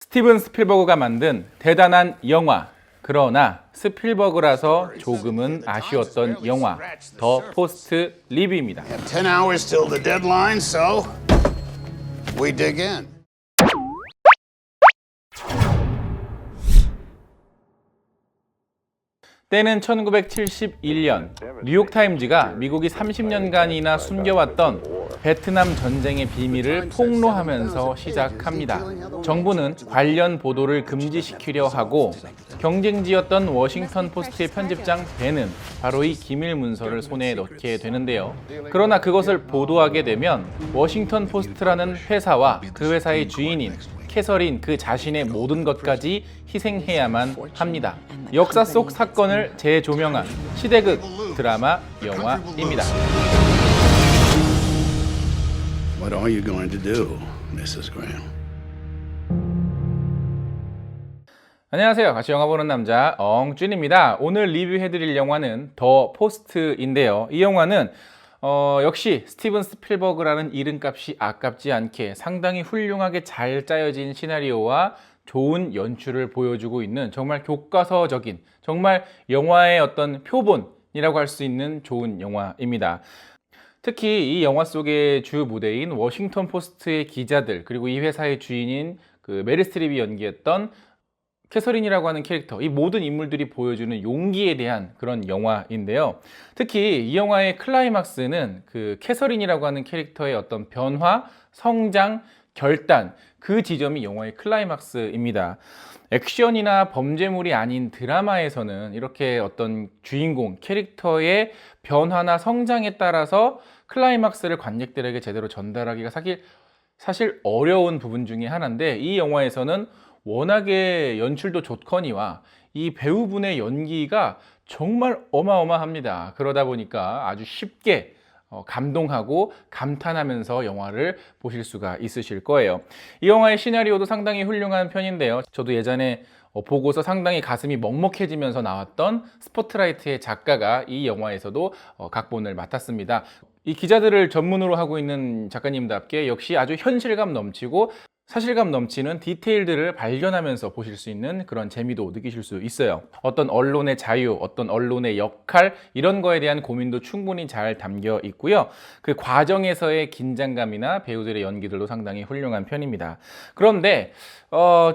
스티븐 스필버그가 만든 대단한 영화, 그러나 스필버그라서 조금은 아쉬웠던 영화, 더 포스트 리뷰입니다. 10 hours till the deadline, so we dig in. 때는 1971년 뉴욕타임즈가 미국이 30년간이나 숨겨왔던 베트남 전쟁의 비밀을 폭로하면서 시작합니다. 정부는 관련 보도를 금지시키려 하고 경쟁지였던 워싱턴 포스트의 편집장 벤은 바로 이 기밀 문서를 손에 넣게 되는데요. 그러나 그것을 보도하게 되면 워싱턴 포스트라는 회사와 그 회사의 주인인 캐서린 그 자신의 모든 것까지 희생해야만 합니다. 역사 속 사건을 재조명한 시대극 드라마 영화입니다. What are you going to do, Mrs. Graham? 안녕하세요. 같이 영화 보는 남자 엉준입니다. 오늘 리뷰해드릴 영화는 더 포스트인데요. 이 영화는 역시 스티븐 스필버그라는 이름값이 아깝지 않게 상당히 훌륭하게 잘 짜여진 시나리오와 좋은 연출을 보여주고 있는 정말 교과서적인, 정말 영화의 어떤 표본이라고 할 수 있는 좋은 영화입니다. 특히 이 영화 속의 주 무대인 워싱턴 포스트의 기자들, 그리고 이 회사의 주인인 그 메릴 스트립이 연기했던 캐서린이라고 하는 캐릭터, 이 모든 인물들이 보여주는 용기에 대한 그런 영화인데요. 특히 이 영화의 클라이막스는 그 캐서린이라고 하는 캐릭터의 어떤 변화, 성장, 결단, 그 지점이 영화의 클라이막스입니다. 액션이나 범죄물이 아닌 드라마에서는 이렇게 어떤 주인공, 캐릭터의 변화나 성장에 따라서 클라이막스를 관객들에게 제대로 전달하기가 사실 어려운 부분 중에 하나인데, 이 영화에서는 워낙에 연출도 좋거니와 이 배우분의 연기가 정말 어마어마합니다. 그러다 보니까 아주 쉽게 감동하고 감탄하면서 영화를 보실 수가 있으실 거예요. 이 영화의 시나리오도 상당히 훌륭한 편인데요. 저도 예전에 보고서 상당히 가슴이 먹먹해지면서 나왔던 스포트라이트의 작가가 이 영화에서도 각본을 맡았습니다. 이 기자들을 전문으로 하고 있는 작가님답게 역시 아주 현실감 넘치고 사실감 넘치는 디테일들을 발견하면서 보실 수 있는 그런 재미도 느끼실 수 있어요. 어떤 언론의 자유, 어떤 언론의 역할, 이런 거에 대한 고민도 충분히 잘 담겨 있고요. 그 과정에서의 긴장감이나 배우들의 연기들도 상당히 훌륭한 편입니다. 그런데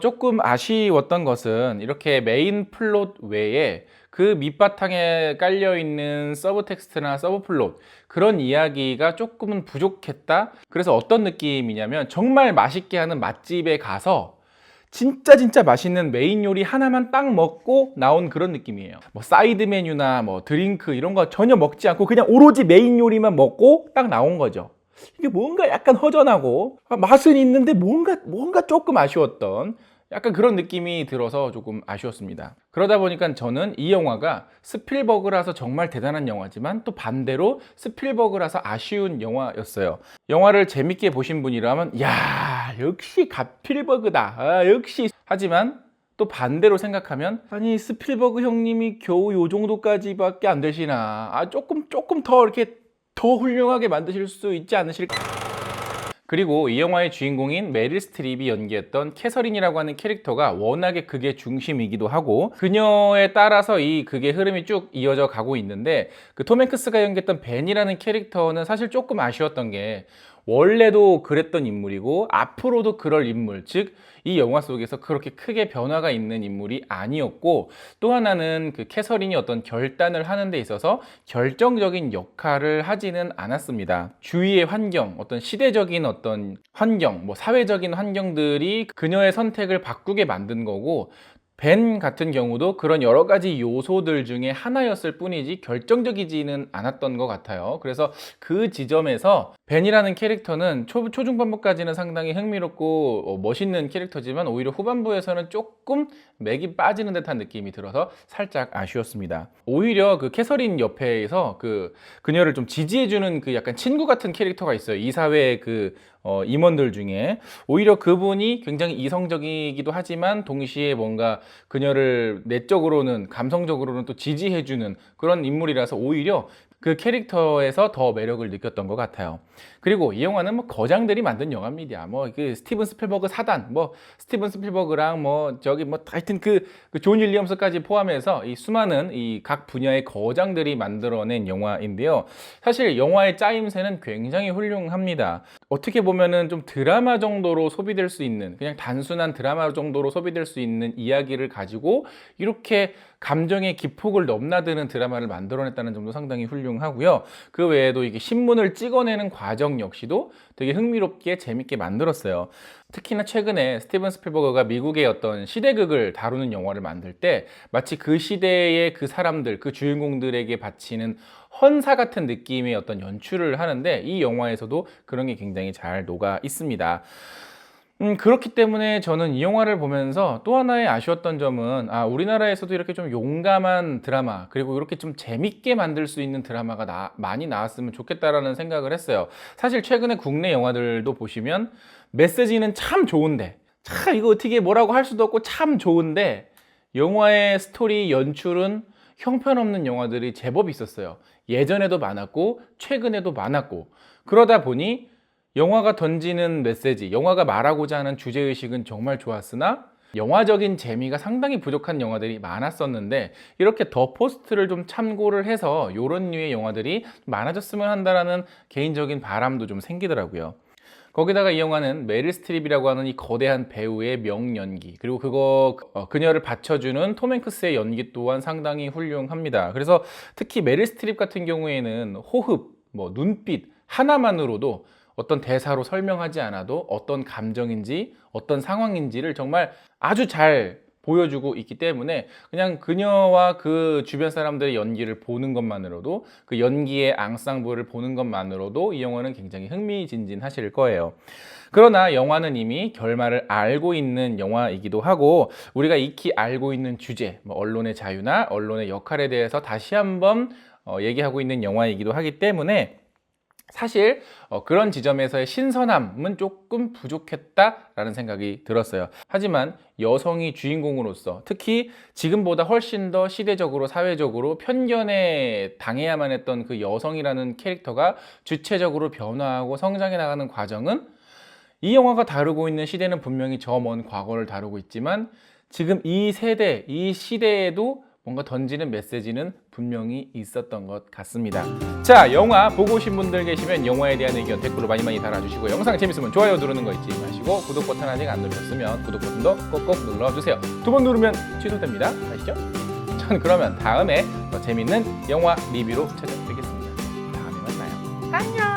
조금 아쉬웠던 것은 이렇게 메인 플롯 외에 그 밑바탕에 깔려있는 서브 텍스트나 서브 플롯, 그런 이야기가 조금은 부족했다. 그래서 어떤 느낌이냐면 정말 맛있게 하는 맛집에 가서 진짜 맛있는 메인 요리 하나만 딱 먹고 나온 그런 느낌이에요. 뭐 사이드 메뉴나 뭐 드링크 이런 거 전혀 먹지 않고 그냥 오로지 메인 요리만 먹고 딱 나온 거죠. 이게 뭔가 약간 허전하고 맛은 있는데 뭔가 조금 아쉬웠던 약간 그런 느낌이 들어서 조금 아쉬웠습니다. 그러다 보니까 저는 이 영화가 스필버그라서 정말 대단한 영화지만 또 반대로 스필버그라서 아쉬운 영화였어요. 영화를 재밌게 보신 분이라면 야, 역시 갓필버그다, 역시. 하지만 또 반대로 생각하면 아니 스필버그 형님이 겨우 요 정도까지밖에 안 되시나, 조금 더 이렇게 더 훌륭하게 만드실 수 있지 않으실까. 그리고 이 영화의 주인공인 메릴 스트립이 연기했던 캐서린이라고 하는 캐릭터가 워낙에 극의 중심이기도 하고 그녀에 따라서 이 극의 흐름이 쭉 이어져 가고 있는데, 그 톰 행크스가 연기했던 벤이라는 캐릭터는 사실 조금 아쉬웠던 게 원래도 그랬던 인물이고 앞으로도 그럴 인물, 즉 이 영화 속에서 그렇게 크게 변화가 있는 인물이 아니었고, 또 하나는 그 캐서린이 어떤 결단을 하는 데 있어서 결정적인 역할을 하지는 않았습니다. 주위의 환경, 어떤 시대적인 어떤 환경, 뭐 사회적인 환경들이 그녀의 선택을 바꾸게 만든 거고, 벤 같은 경우도 그런 여러 가지 요소들 중에 하나였을 뿐이지 결정적이지는 않았던 것 같아요. 그래서 그 지점에서 벤이라는 캐릭터는 초중반부까지는 상당히 흥미롭고 멋있는 캐릭터지만 오히려 후반부에서는 조금 맥이 빠지는 듯한 느낌이 들어서 살짝 아쉬웠습니다. 오히려 그 캐서린 옆에서 그녀를 좀 지지해주는 그 약간 친구 같은 캐릭터가 있어요. 이 사회의 그 임원들 중에 오히려 그분이 굉장히 이성적이기도 하지만 동시에 뭔가 그녀를 내적으로는, 감성적으로는 또 지지해주는 그런 인물이라서 오히려 그 캐릭터에서 더 매력을 느꼈던 것 같아요. 그리고 이 영화는 뭐 거장들이 만든 영화입니다. 뭐 그 스티븐 스필버그 사단, 뭐 스티븐 스필버그랑 뭐 저기 뭐 하여튼 그 존 윌리엄스까지 포함해서 이 수많은 이 각 분야의 거장들이 만들어낸 영화인데요. 사실 영화의 짜임새는 굉장히 훌륭합니다. 어떻게 보면은 좀 드라마 정도로 소비될 수 있는, 그냥 단순한 드라마 정도로 소비될 수 있는 이야기를 가지고 이렇게 감정의 기폭을 넘나드는 드라마를 만들어냈다는 점도 상당히 훌륭하고요. 그 외에도 이게 신문을 찍어내는 과정 역시도 되게 흥미롭게 재밌게 만들었어요. 특히나 최근에 스티븐 스필버그가 미국의 어떤 시대극을 다루는 영화를 만들 때 마치 그 시대의 그 사람들, 그 주인공들에게 바치는 헌사 같은 느낌의 어떤 연출을 하는데 이 영화에서도 그런 게 굉장히 잘 녹아 있습니다. 그렇기 때문에 저는 이 영화를 보면서 또 하나의 아쉬웠던 점은 우리나라에서도 이렇게 좀 용감한 드라마, 그리고 이렇게 좀 재밌게 만들 수 있는 드라마가 많이 나왔으면 좋겠다라는 생각을 했어요. 사실 최근에 국내 영화들도 보시면 메시지는 참 좋은데, 참 이거 어떻게 뭐라고 할 수도 없고 참 좋은데 영화의 스토리 연출은 형편없는 영화들이 제법 있었어요. 예전에도 많았고 최근에도 많았고, 그러다 보니 영화가 던지는 메시지, 영화가 말하고자 하는 주제의식은 정말 좋았으나 영화적인 재미가 상당히 부족한 영화들이 많았었는데, 이렇게 더 포스트를 좀 참고를 해서 이런 류의 영화들이 많아졌으면 한다는 개인적인 바람도 좀 생기더라고요. 거기다가 이 영화는 메릴 스트립이라고 하는 이 거대한 배우의 명연기, 그리고 그녀를 받쳐주는 톰 행크스의 연기 또한 상당히 훌륭합니다. 그래서 특히 메릴 스트립 같은 경우에는 호흡, 뭐 눈빛 하나만으로도 어떤 대사로 설명하지 않아도 어떤 감정인지 어떤 상황인지를 정말 아주 잘 보여주고 있기 때문에 그냥 그녀와 그 주변 사람들의 연기를 보는 것만으로도, 그 연기의 앙상블을 보는 것만으로도 이 영화는 굉장히 흥미진진하실 거예요. 그러나 영화는 이미 결말을 알고 있는 영화이기도 하고, 우리가 익히 알고 있는 주제, 뭐 언론의 자유나 언론의 역할에 대해서 다시 한번 얘기하고 있는 영화이기도 하기 때문에 사실 그런 지점에서의 신선함은 조금 부족했다라는 생각이 들었어요. 하지만 여성이 주인공으로서, 특히 지금보다 훨씬 더 시대적으로 사회적으로 편견에 당해야만 했던 그 여성이라는 캐릭터가 주체적으로 변화하고 성장해 나가는 과정은, 이 영화가 다루고 있는 시대는 분명히 저 먼 과거를 다루고 있지만 지금 이 세대, 이 시대에도 뭔가 던지는 메시지는 분명히 있었던 것 같습니다. 자, 영화 보고 오신 분들 계시면 영화에 대한 의견 댓글로 많이 달아주시고, 영상 재밌으면 좋아요 누르는 거 잊지 마시고, 구독 버튼 아직 안 누르셨으면 구독 버튼도 꼭꼭 눌러주세요. 2번 누르면 취소됩니다. 아시죠? 전 그러면 다음에 더 재밌는 영화 리뷰로 찾아뵙겠습니다. 다음에 만나요. 안녕.